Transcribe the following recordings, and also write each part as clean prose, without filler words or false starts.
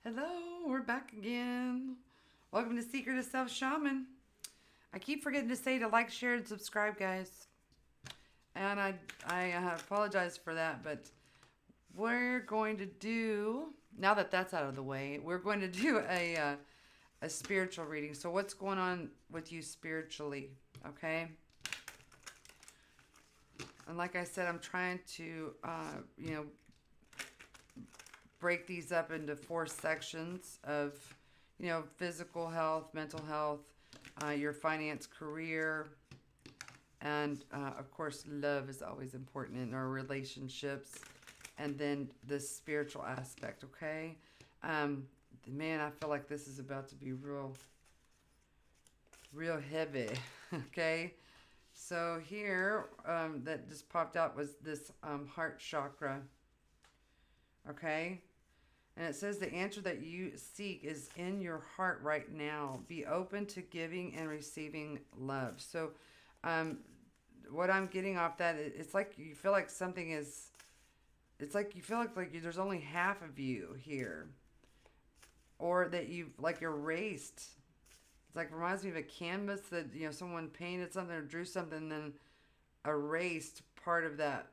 Hello, we're back again. Welcome to Secret of Self Shaman. I keep forgetting to say to like, share, and subscribe, guys. And I apologize for that, but we're going to do, now that that's out of the way, we're going to do a spiritual reading. So what's going on with you spiritually, okay? And like I said, I'm trying to, break these up into 4 sections of, physical health, mental health, your finance, career, and of course, love is always important in our relationships, and then the spiritual aspect. Okay, man, I feel like this is about to be real heavy. Okay, so here that just popped out was this heart chakra. Okay. And it says the answer that you seek is in your heart right now. Be open to giving and receiving love. So, what I'm getting off that, it's like you feel like something is, it's like you feel like there's only half of you here. Or that you've like erased. It's like reminds me of a canvas that, someone painted something or drew something and then erased part of that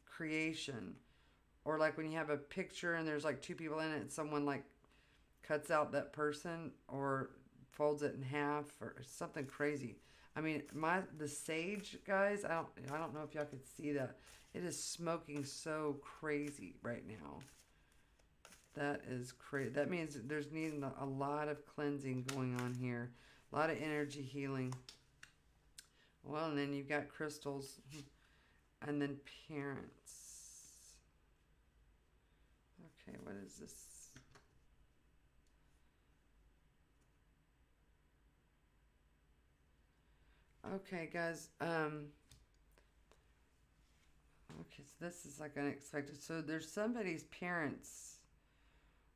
creation. Or like when you have a picture and there's like 2 people in it and someone like cuts out that person or folds it in half or something crazy. I mean, the sage, guys, I don't know if y'all could see that. It is smoking so crazy right now. That is crazy. That means there's needing a lot of cleansing going on here. A lot of energy healing. Well, and then you've got crystals and then parents. Okay, what is this? Okay, guys. Okay, so this is like unexpected. So there's somebody's parents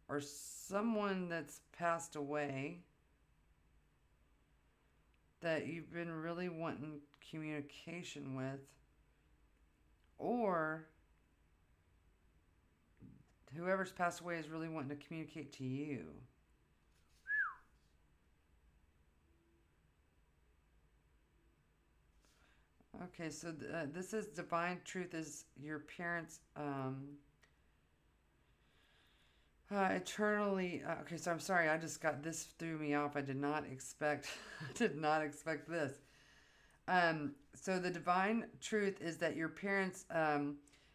or someone that's passed away that you've been really wanting communication with, or whoever's passed away is really wanting to communicate to you. Okay, so this is divine truth is your parents eternally. Okay, so I'm sorry, I just got this threw me off. I did not expect, I did not expect this. So the divine truth is that your parents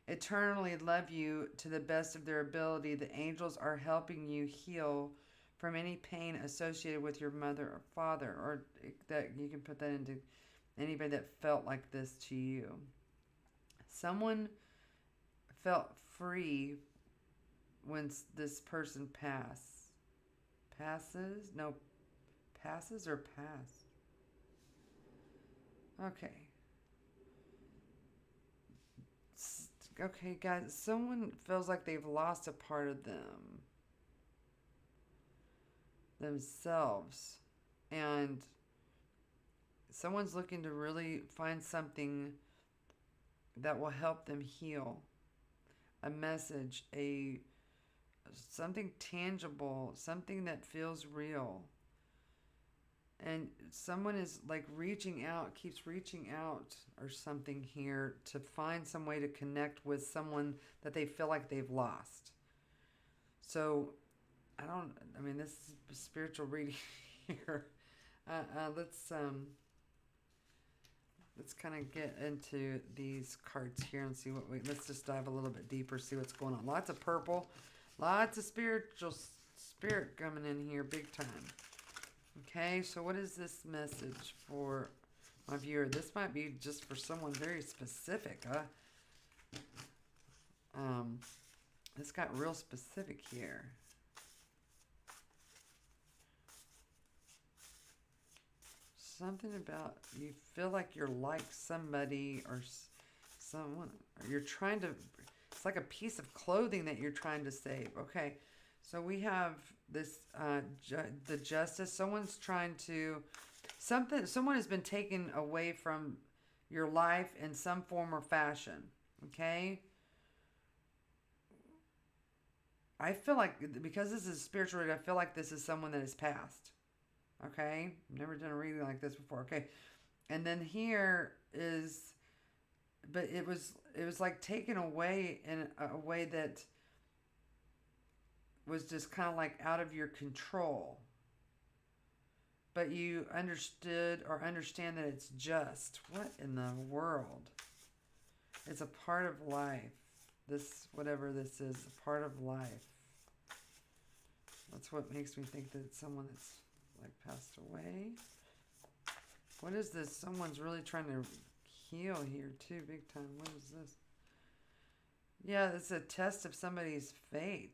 eternally love you to the best of their ability. The angels are helping you heal from any pain associated with your mother or father, or that you can put that into anybody that felt like this to you. Someone felt free when this person passes? No, passes or pass? Okay. Okay, guys, someone feels like they've lost a part of themselves. And someone's looking to really find something that will help them heal. A message, something tangible, something that feels real. And someone is like keeps reaching out or something here to find some way to connect with someone that they feel like they've lost. So, this is a spiritual reading here. Let's kind of get into these cards here and see let's just dive a little bit deeper, see what's going on. Lots of purple, lots of spiritual spirit coming in here big time. Okay, so what is this message for my viewer? This might be just for someone very specific, huh? This got real specific here. Something about you feel like you're like somebody or someone, or you're trying to, it's like a piece of clothing that you're trying to save. Okay, so we have this, the justice. Someone's trying to, someone has been taken away from your life in some form or fashion. Okay. I feel like, because this is spiritual, I feel like this is someone that has passed. Okay? I've never done a reading like this before. Okay. And then here is, but it was like taken away in a way that was just kind of like out of your control. But you understood or understand that it's just. What in the world? It's a part of life. This, whatever this is, a part of life. That's what makes me think that it's someone that's like passed away. What is this? Someone's really trying to heal here too, big time. What is this? Yeah, it's a test of somebody's faith.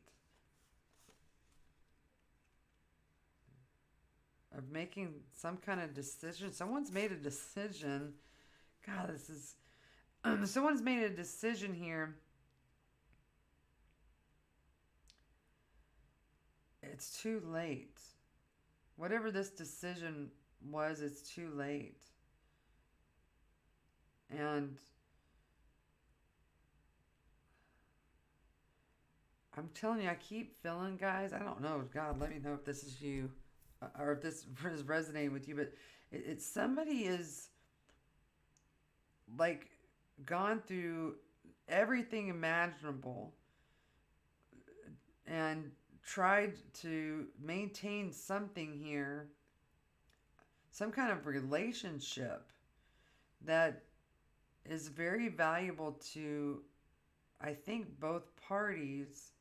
Of making some kind of decision. Someone's made a decision. God, this is... someone's made a decision here. It's too late. Whatever this decision was, it's too late. And I'm telling you, I keep feeling, guys, I don't know, God, let me know if this is you, or if this is resonating with you, but it's somebody is like gone through everything imaginable and tried to maintain something here, some kind of relationship that is very valuable to, I think, both parties,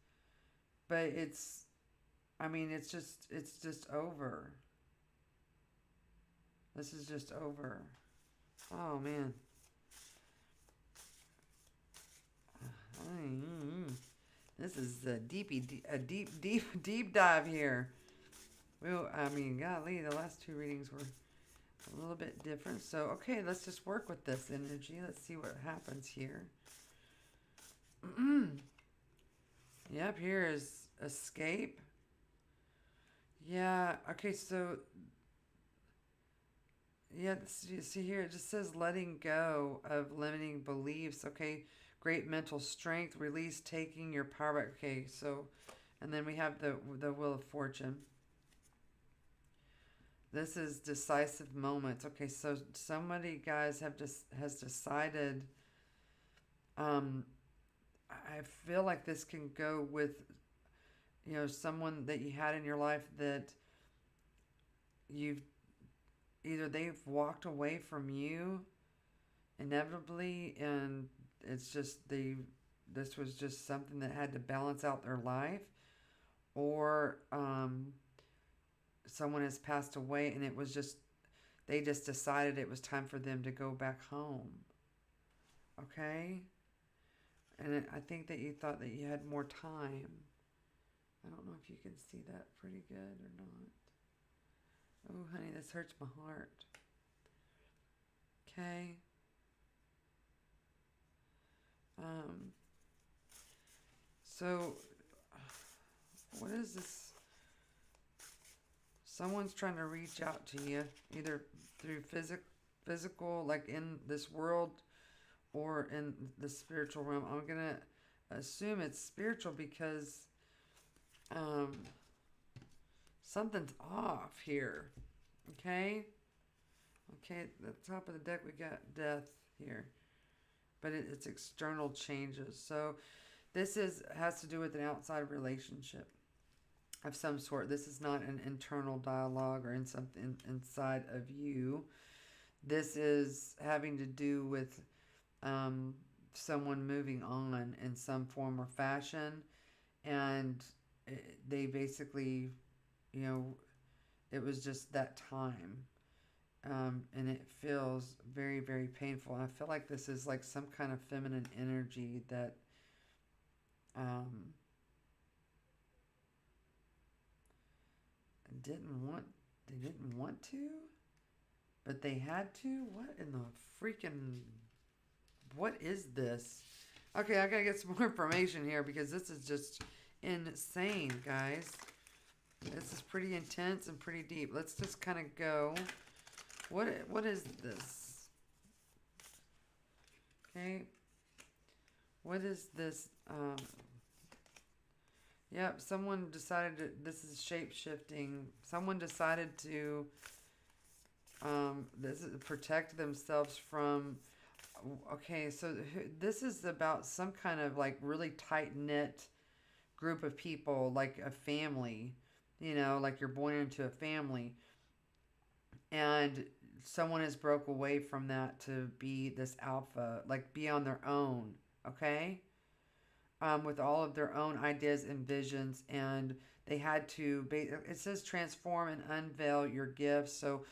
but it's, I mean, it's just over. This is just over. Oh, man. This is a deep dive here. Well, I mean, golly, the last two readings were a little bit different. So, okay, let's just work with this energy. Let's see what happens here. Yep, here is escape. Yeah, okay, so, yeah, see here, it just says letting go of limiting beliefs, okay? Great mental strength, release, taking your power back. Okay, so, and then we have the Wheel of Fortune. This is decisive moments. Okay, so somebody, guys, has decided. I feel like this can go with, you know, someone that you had in your life that you've either they've walked away from you inevitably, and it's just this was just something that had to balance out their life, or someone has passed away and it was just, they just decided it was time for them to go back home. Okay? And I think that you thought that you had more time. I don't know if you can see that pretty good or not. Oh, honey, this hurts my heart. Okay. So, what is this? Someone's trying to reach out to you, either through physical, like in this world, or in the spiritual realm. I'm going to assume it's spiritual because something's off here. Okay? Okay, at the top of the deck we got death here. But it's external changes. So this has to do with an outside relationship of some sort. This is not an internal dialogue or in something inside of you. This is having to do with someone moving on in some form or fashion, and they basically, you know, it was just that time, and it feels very, very painful. And I feel like this is like some kind of feminine energy that they didn't want to, but they had to. What in the freaking, what is this? Okay, I gotta get some more information here because this is just insane, guys. This is pretty intense and pretty deep. Let's just kind of go. What is this? Okay. What is this? Yep, someone decided to, this is shape shifting. Someone decided to this is protect themselves from. Okay, so this is about some kind of like really tight knit group of people, like a family. You know, like you're born into a family, and someone has broke away from that to be this alpha, like be on their own. Okay, with all of their own ideas and visions, and they had to. It says transform and unveil your gifts. So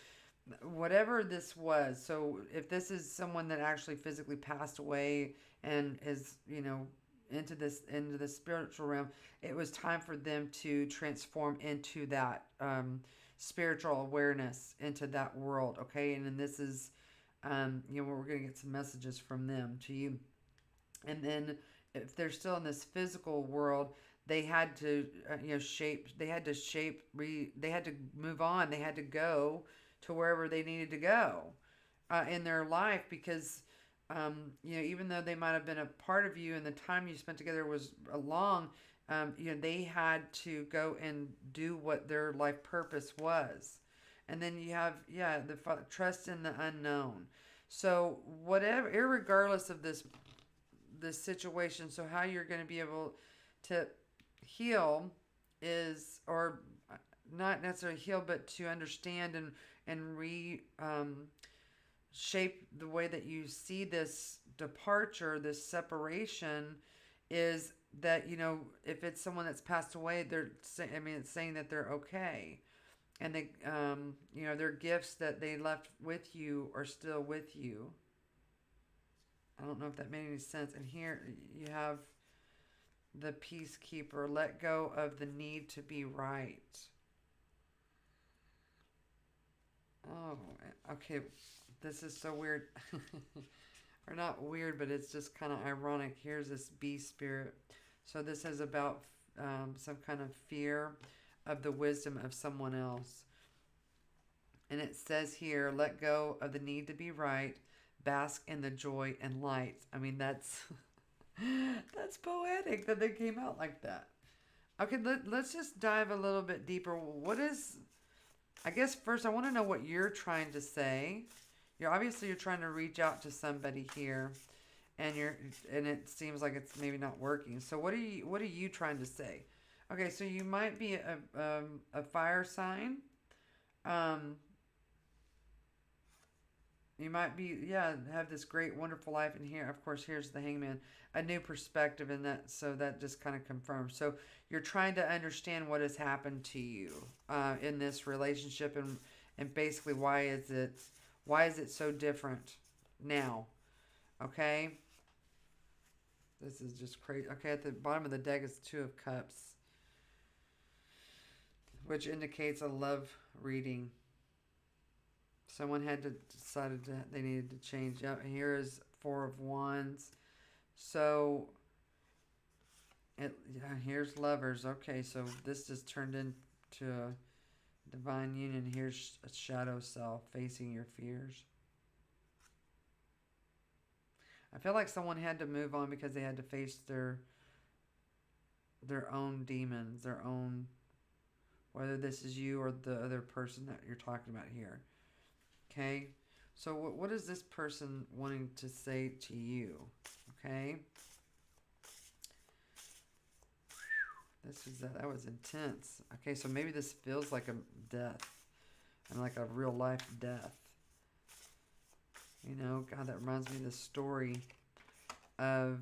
whatever this was, so if this is someone that actually physically passed away and is, into the spiritual realm, it was time for them to transform into that spiritual awareness, into that world. Okay, and then this is we're going to get some messages from them to you. And then if they're still in this physical world, they had to they had to move on, they had to go to wherever they needed to go in their life, because even though they might have been a part of you and the time you spent together was long, they had to go and do what their life purpose was. And then you have, the trust in the unknown. So whatever, irregardless of this situation, so how you're going to be able to heal is, or not necessarily heal, but to understand and shape the way that you see this departure, this separation, is that, if it's someone that's passed away, it's saying that they're okay, and they their gifts that they left with you are still with you. I don't know if that made any sense. And here you have the peacekeeper. Let go of the need to be right. Oh, okay. This is so weird. Or not weird, but it's just kind of ironic. Here's this bee spirit. So this is about some kind of fear of the wisdom of someone else. And it says here, let go of the need to be right. Bask in the joy and light. I mean, that's that's poetic that they came out like that. Okay, let's just dive a little bit deeper. What is, I guess first I want to know what you're trying to say. You're trying to reach out to somebody here, and it seems like it's maybe not working. So what are you trying to say? Okay, so you might be a fire sign. Um, You might be, have this great, wonderful life. And here, of course, here's the hangman, a new perspective in that. So that just kind of confirms. So you're trying to understand what has happened to you in this relationship, and basically why is it so different now? Okay. This is just crazy. Okay, at the bottom of the deck is Two of Cups, which indicates a love reading. Someone had to decided that they needed to change. Yep, here is Four of Wands. So, here's Lovers. Okay, so this just turned into a divine union. Here's a shadow self facing your fears. I feel like someone had to move on because they had to face their own demons, their own, whether this is you or the other person that you're talking about here. Okay, so what is this person wanting to say to you? Okay, that was intense. Okay, so maybe this feels like a death, and like a real life death. God, that reminds me of the story of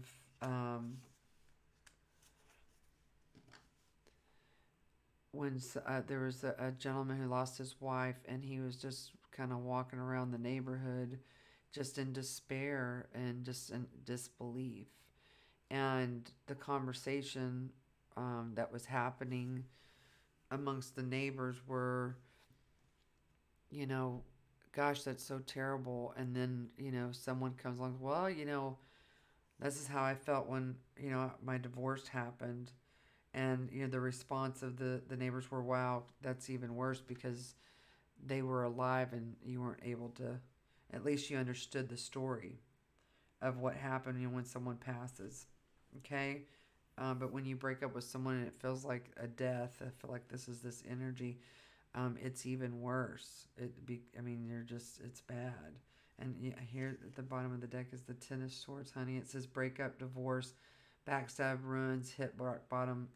when there was a gentleman who lost his wife, and he was just kind of walking around the neighborhood just in despair and just in disbelief. And the conversation that was happening amongst the neighbors were, gosh, that's so terrible. And then, someone comes along, well, this is how I felt when, my divorce happened. And, the response of the neighbors were, wow, that's even worse, because they were alive and you weren't able to, at least you understood the story of what happened when someone passes. Okay? But when you break up with someone and it feels like a death, I feel like this is this energy. It's even worse. It's bad. And yeah, here at the bottom of the deck is the Ten of Swords, honey. It says breakup, divorce, backstab, ruins, hit rock bottom,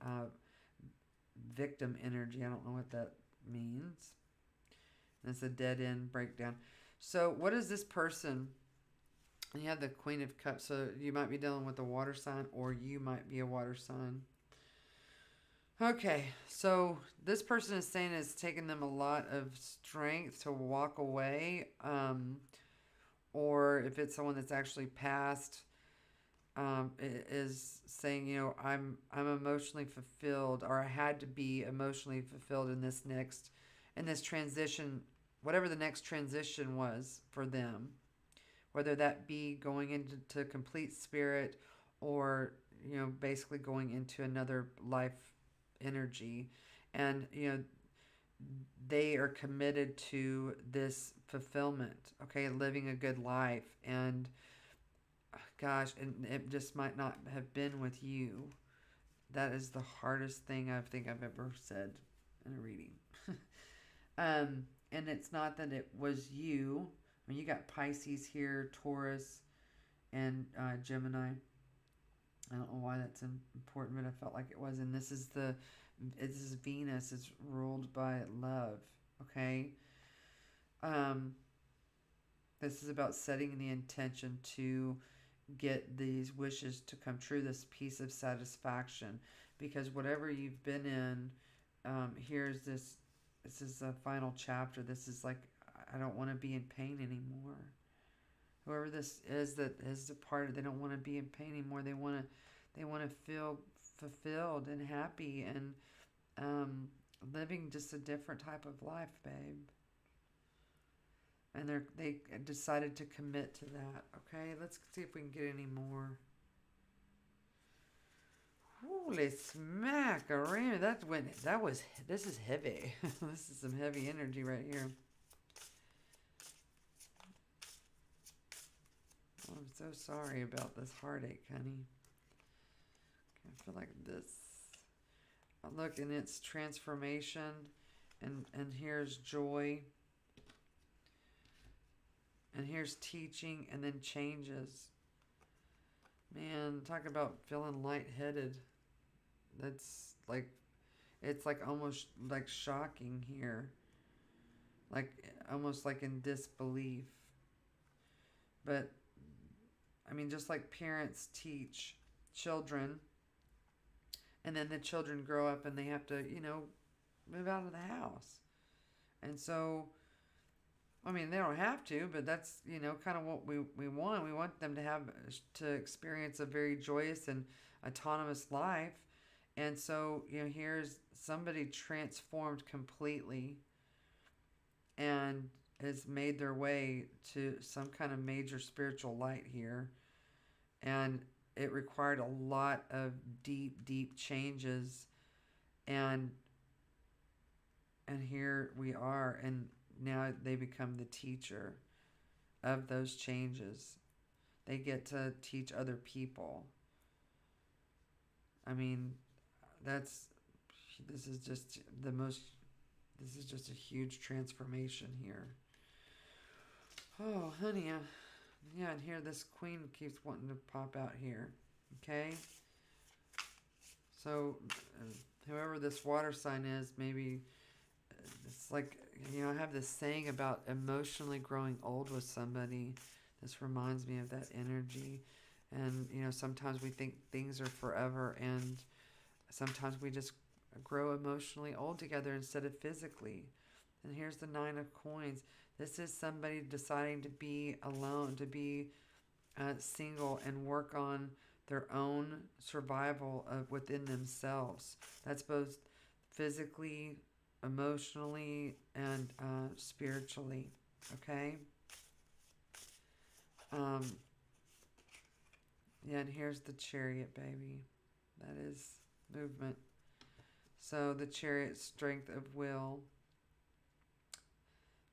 victim energy. I don't know what that means. And it's a dead end breakdown. So what is this person? You have the Queen of Cups. So you might be dealing with a water sign, or you might be a water sign. Okay, so this person is saying it's taken them a lot of strength to walk away, or if it's someone that's actually passed, is saying, I'm emotionally fulfilled, or I had to be emotionally fulfilled in this transition, whatever the next transition was for them, whether that be going into complete spirit, or basically going into another life energy. And they are committed to this fulfillment, okay, living a good life. And gosh, and it just might not have been with you. That is the hardest thing I think I've ever said in a reading. And it's not that it was you. I mean, you got Pisces here, Taurus, and Gemini. I don't know why that's important, but I felt like it was. And this is Venus. It's ruled by love. Okay. This is about setting the intention to get these wishes to come true. This piece of satisfaction, because whatever you've been in, here's this. This is the final chapter. This is like, I don't want to be in pain anymore. Whoever this is that has departed, they don't want to be in pain anymore. They want to feel fulfilled and happy, and living just a different type of life, babe. And they decided to commit to that. Okay, let's see if we can get any more. Holy smackaroo! This is heavy. This is some heavy energy right here. I'm so sorry about this heartache, honey. I feel like this. Look, and it's transformation, and here's joy, and here's teaching, and then changes. Man, talk about feeling lightheaded. That's like, it's like almost like shocking here. Like almost like in disbelief. But I mean, just like parents teach children, and then the children grow up and they have to, move out of the house. And so, I mean, they don't have to, but that's, kind of what we want. We want them to experience a very joyous and autonomous life. And so, here's somebody transformed completely and has made their way to some kind of major spiritual light here. And it required a lot of deep, deep changes. And here we are. And now they become the teacher of those changes. They get to teach other people. I mean, this is just a huge transformation here. Oh, honey, yeah, and here this queen keeps wanting to pop out here. Okay? So, whoever this water sign is, maybe it's like, I have this saying about emotionally growing old with somebody. This reminds me of that energy. And, sometimes we think things are forever, and sometimes we just grow emotionally old together instead of physically. And here's the Nine of Coins. This is somebody deciding to be alone, to be single, and work on their own survival within themselves. That's both physically, emotionally, and spiritually. Okay? Yeah, and here's the Chariot, baby. That is movement. So the Chariot, strength of will.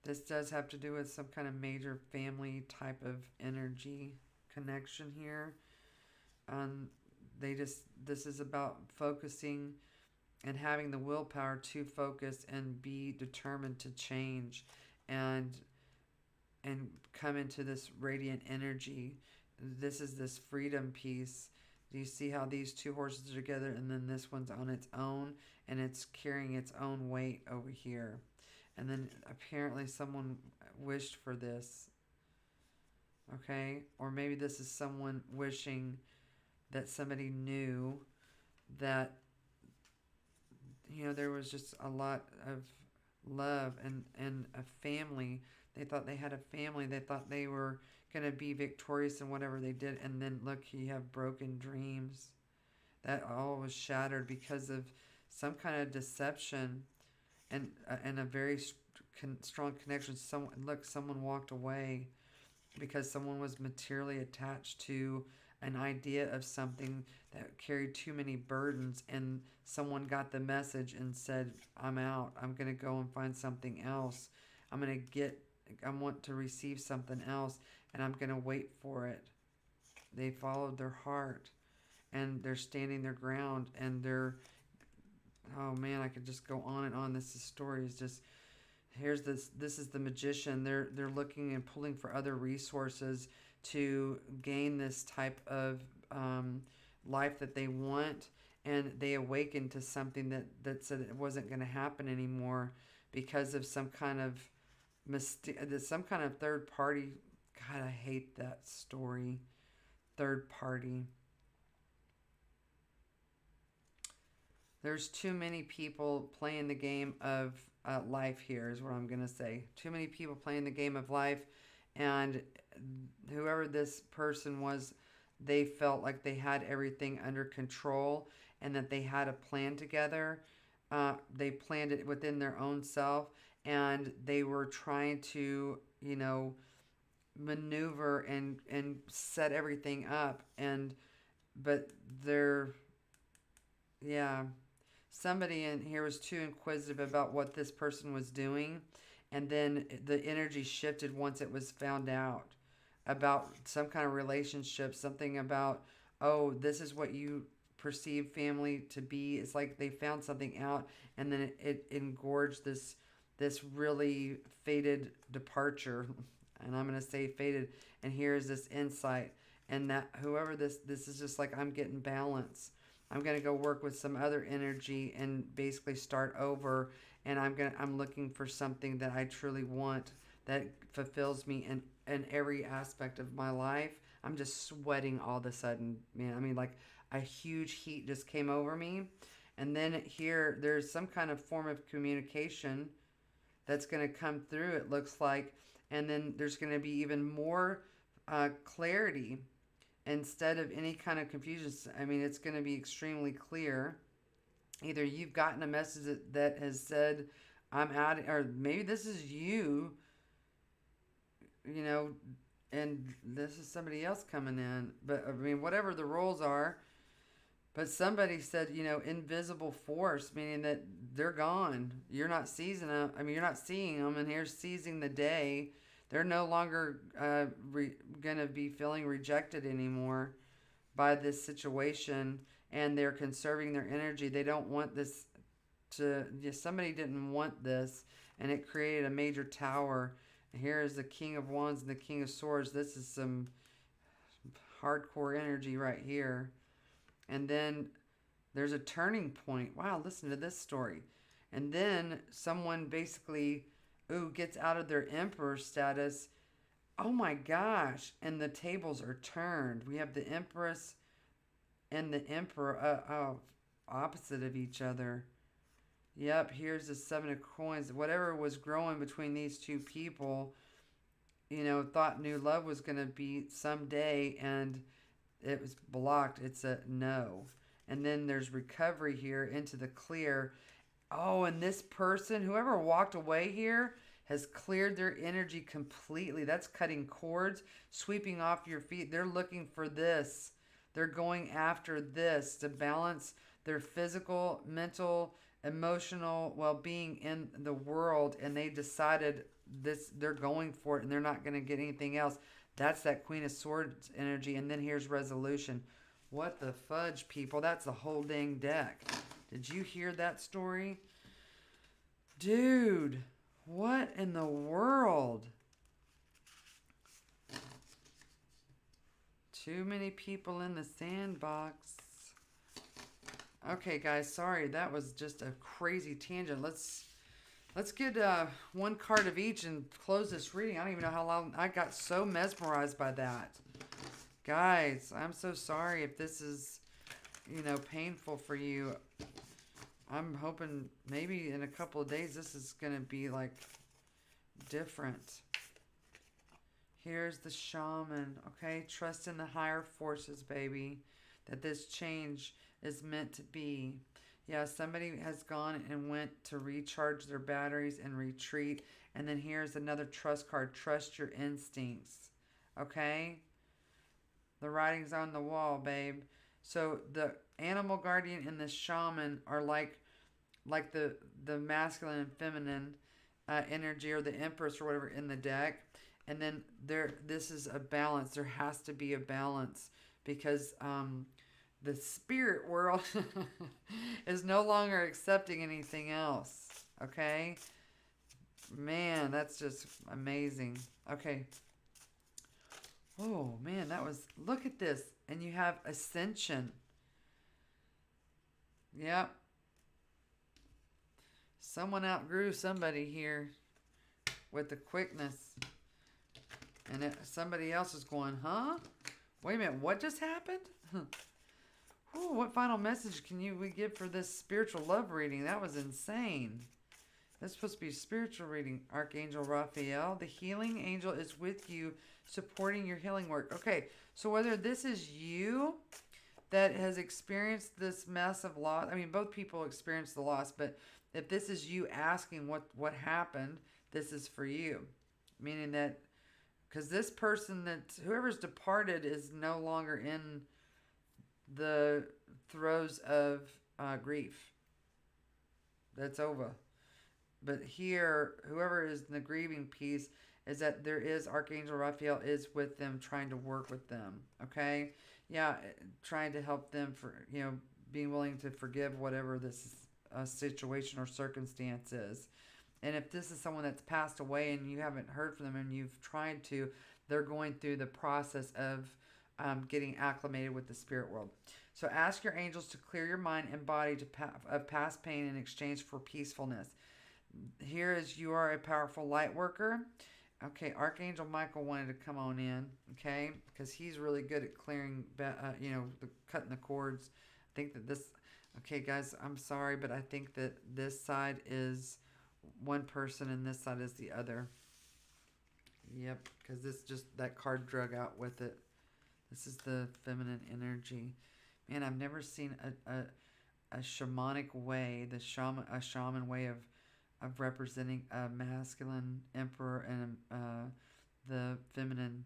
This does have to do with some kind of major family type of energy connection here. this is about focusing and having the willpower to focus and be determined to change and come into this radiant energy. This is this freedom piece. Do you see how these two horses are together, and then this one's on its own, and it's carrying its own weight over here? And then apparently someone wished for this. Okay? Or maybe this is someone wishing that somebody knew that, there was just a lot of love and a family. They thought they had a family. They thought they were going to be victorious in whatever they did. And then look, you have broken dreams. That all was shattered because of some kind of deception and a very strong connection. Someone walked away because someone was materially attached to an idea of something that carried too many burdens, and someone got the message and said, I'm out. I'm going to go and find something else. I want to receive something else, and I'm going to wait for it. They followed their heart, and they're standing their ground, and oh man, I could just go on and on. This story is just, this is the magician. They're looking and pulling for other resources to gain this type of life that they want, and they awakened to something that said it wasn't going to happen anymore because of some kind of some kind of third party. God, I hate that story. Third party. There's too many people playing the game of life here, is what I'm going to say. Too many people playing the game of life, and whoever this person was, they felt like they had everything under control and that they had a plan together. They planned it within their own self, and they were trying to, maneuver and set everything up. But somebody in here was too inquisitive about what this person was doing, and then the energy shifted once it was found out about some kind of relationship, something about, oh, this is what you perceive family to be. It's like they found something out, and then it engorged this really fated departure. And I'm going to say fated, and here's this insight, and that whoever this is just like, I'm getting balance. I'm going to go work with some other energy and basically start over, and I'm looking for something that I truly want, that fulfills me in every aspect of my life. I'm just sweating all of a sudden, man. I mean, like a huge heat just came over me. And then here, there's some kind of form of communication that's going to come through, it looks like. And then there's going to be even more clarity instead of any kind of confusion. I mean, it's going to be extremely clear. Either you've gotten a message that has said, I'm out, or maybe this is you, and this is somebody else coming in. But I mean, whatever the roles are, but somebody said, invisible force, meaning that they're gone. You're not seizing them. I mean, you're not seeing them, and here's seizing the day. They're no longer going to be feeling rejected anymore by this situation, and they're conserving their energy. They don't want this somebody didn't want this, and it created a major tower. Here is the King of Wands and the King of Swords. This is some hardcore energy right here. And then there's a turning point. Wow, listen to this story. And then someone basically, gets out of their emperor status. Oh my gosh. And the tables are turned. We have the Empress and the Emperor opposite of each other. Yep, here's the Seven of Coins. Whatever was growing between these two people, thought new love was going to be someday, and it was blocked. It's a no. And then there's recovery here into the clear. Oh, and this person, whoever walked away here, has cleared their energy completely. That's cutting cords, sweeping off your feet. They're looking for this. They're going after this to balance their physical, mental, emotional well-being in the world, and they decided this. They're going for it, and they're not going to get anything else. That's that Queen of Swords energy. And then here's resolution. What the fudge, people? That's the whole dang deck. Did you hear that story? Dude, what in the world? Too many people in the sandbox. Okay, guys, sorry. That was just a crazy tangent. Let's get one card of each and close this reading. I don't even know how long. I got so mesmerized by that. Guys, I'm so sorry if this is, painful for you. I'm hoping maybe in a couple of days this is going to be, like, different. Here's the shaman, okay? Trust in the higher forces, baby. That this change is meant to be. Yeah, somebody has gone and went to recharge their batteries and retreat. And then here's another trust card. Trust your instincts, okay? The writing's on the wall, babe. So the animal guardian and the shaman are like the masculine and feminine energy, or the empress or whatever in the deck. And then this is a balance. There has to be a balance because the spirit world is no longer accepting anything else. Okay? Man, that's just amazing. Okay. Oh, man, look at this. And you have ascension. Yep. Someone outgrew somebody here with the quickness. And somebody else is going, huh? Wait a minute, what just happened? Ooh, what final message we give for this spiritual love reading? That was insane. That's supposed to be a spiritual reading. Archangel Raphael, the healing angel, is with you, supporting your healing work. Okay, so whether this is you that has experienced this massive loss, I mean, both people experienced the loss, but if this is you asking what happened, this is for you. Meaning that, because this person, whoever's departed, is no longer in the throes of grief. That's over. But here, whoever is in the grieving piece is that there is Archangel Raphael is with them, trying to work with them. Okay? Yeah, trying to help them for, being willing to forgive whatever this situation or circumstance is. And if this is someone that's passed away and you haven't heard from them and you've tried to, they're going through the process of getting acclimated with the spirit world. So ask your angels to clear your mind and body of past pain in exchange for peacefulness. Here is, you are a powerful light worker. Okay, Archangel Michael wanted to come on in, okay, because he's really good at clearing, cutting the cords. I think that this, okay, guys, I'm sorry, but I think that this side is one person and this side is the other. Yep, because that card drug out with it. This is the feminine energy. Man, I've never seen a shamanic way, a shaman way of representing a masculine emperor and the feminine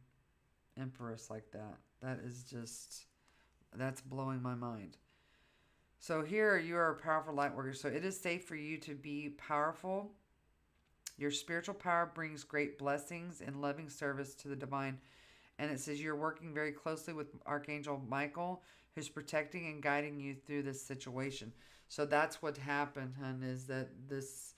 empress like that. That is that's blowing my mind. So here, you are a powerful light worker. So it is safe for you to be powerful. Your spiritual power brings great blessings and loving service to the divine. And it says you're working very closely with Archangel Michael, who's protecting and guiding you through this situation. So that's what happened, hon, is that these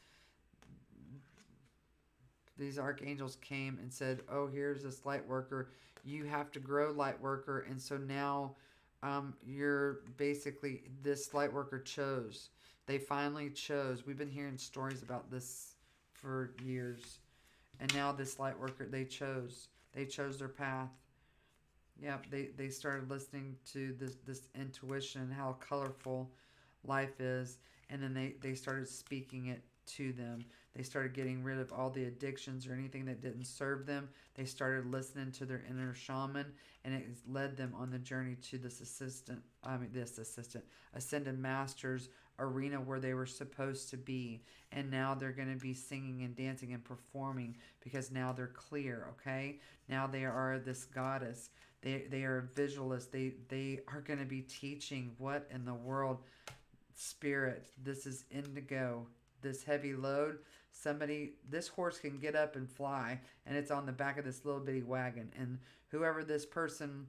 archangels came and said, oh, here's this light worker. You have to grow, light worker. And so now you're basically, this light worker chose. They finally chose. We've been hearing stories about this for years. And now this light worker, they chose their path. Yep, they started listening to this intuition and how colorful life is. And then they started speaking it to them. They started getting rid of all the addictions or anything that didn't serve them. They started listening to their inner shaman, and it led them on the journey to this ascended master's arena where they were supposed to be. And now they're going to be singing and dancing and performing because now they're clear, okay? Now they are this goddess. They are a visualist. They are going to be teaching what in the world, spirit. This is indigo. This heavy load, this horse can get up and fly, and it's on the back of this little bitty wagon. And whoever this person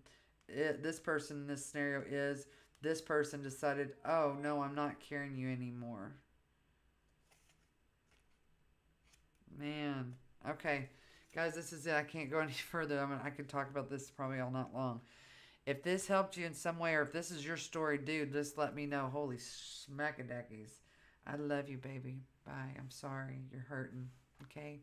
this person in this scenario is this person decided, oh no, I'm not carrying you anymore. Man. Okay. Guys, this is it. I can't go any further. I could talk about this probably all night long. If this helped you in some way, or if this is your story, dude, just let me know. Holy smackadackies. I love you, baby. Bye. I'm sorry. You're hurting. Okay?